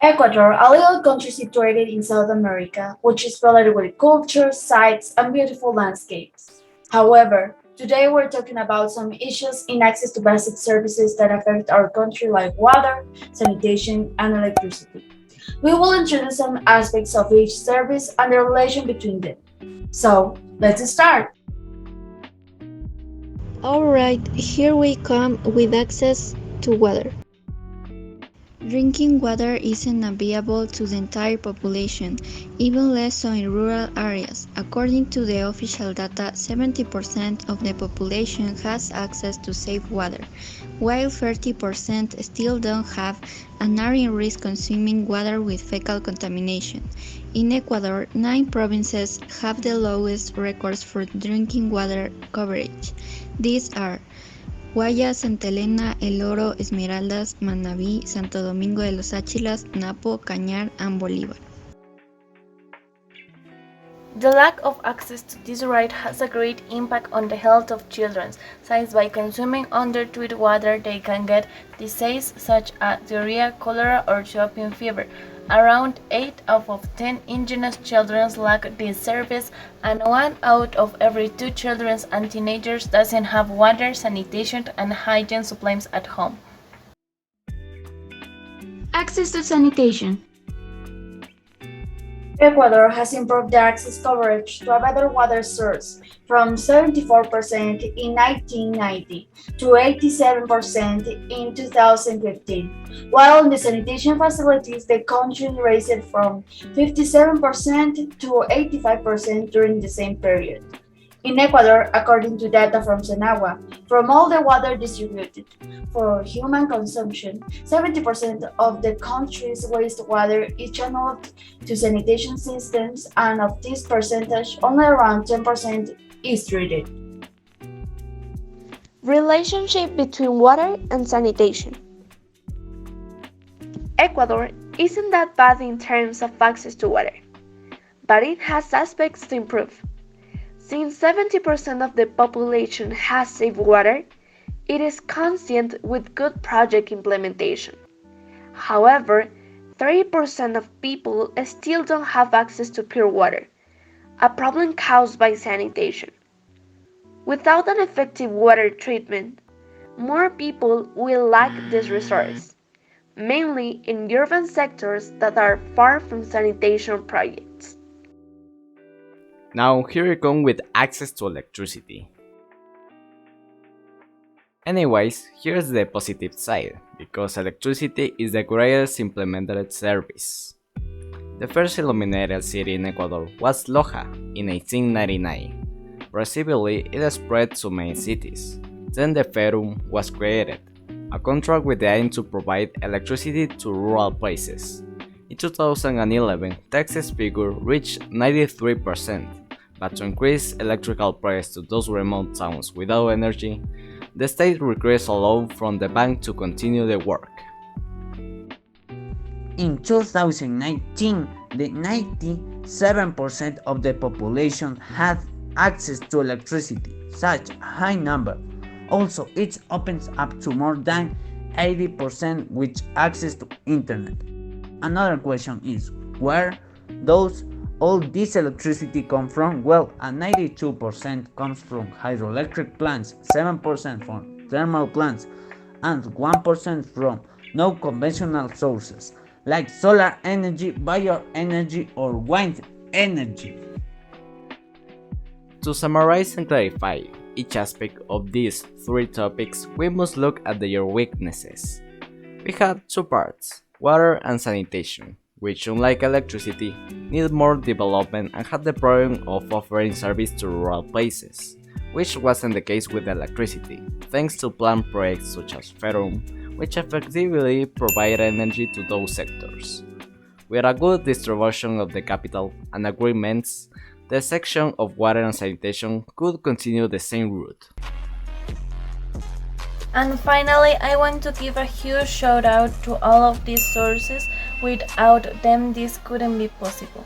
Ecuador, a little country situated in South America, which is filled with culture, sites, and beautiful landscapes. However, today we're talking about some issues in access to basic services that affect our country, like water, sanitation, and electricity. We will introduce some aspects of each service and the relation between them. So, let's start. Alright, here we come with access to water. Drinking water isn't available to the entire population, even less so in rural areas. According to the official data, 70% of the population has access to safe water, while 30% still don't have and are in risk consuming water with fecal contamination. In Ecuador, 9 provinces have the lowest records for drinking water coverage. These are Guayas, Santa Elena, El Oro, Esmeraldas, Manabí, Santo Domingo de los Áchilas, Napo, Cañar, and Bolívar. The lack of access to this right has a great impact on the health of children, since by consuming undertreated water they can get diseases such as diarrhea, cholera, or chopping fever. Around 8 out of 10 indigenous children lack this service, and 1 out of every 2 children and teenagers doesn't have water, sanitation, and hygiene supplies at home. Access to sanitation. Ecuador has improved the access coverage to a better water source from 74% in 1990 to 87% in 2015, while in the sanitation facilities the country raised it from 57% to 85% during the same period. In Ecuador, according to data from Senagua, from all the water distributed for human consumption, 70% of the country's wastewater is channeled to sanitation systems, and of this percentage, only around 10% is treated. Relationship between water and sanitation. Ecuador isn't that bad in terms of access to water, but it has aspects to improve. Since 70% of the population has safe water, it is consistent with good project implementation. However, 30% of people still don't have access to pure water, a problem caused by sanitation. Without an effective water treatment, more people will lack this resource, mainly in urban sectors that are far from sanitation projects. Now here we come with access to electricity. Anyways, here's the positive side, because electricity is the greatest implemented service. The first illuminated city in Ecuador was Loja in 1899. Progressively, it spread to many cities. Then the Ferum was created, a contract with the aim to provide electricity to rural places. In 2011, Texas figure reached 93%, but to increase electrical price to those remote towns without energy, the state requests a loan from the bank to continue the work. In 2019, the 97% of the population had access to electricity, such a high number. Also, it opens up to more than 80% with access to internet. Another question is, where does all this electricity come from? Well, 92% comes from hydroelectric plants, 7% from thermal plants, and 1% from non-conventional sources, like solar energy, bioenergy, or wind energy. To summarize and clarify each aspect of these 3 topics, we must look at their weaknesses. We have 2 parts, water and sanitation, which unlike electricity, need more development and had the problem of offering service to rural places, which wasn't the case with electricity, thanks to planned projects such as Ferum, which effectively provide energy to those sectors. With a good distribution of the capital and agreements, the section of water and sanitation could continue the same route. And finally, I want to give a huge shout out to all of these sources. Without them, this couldn't be possible.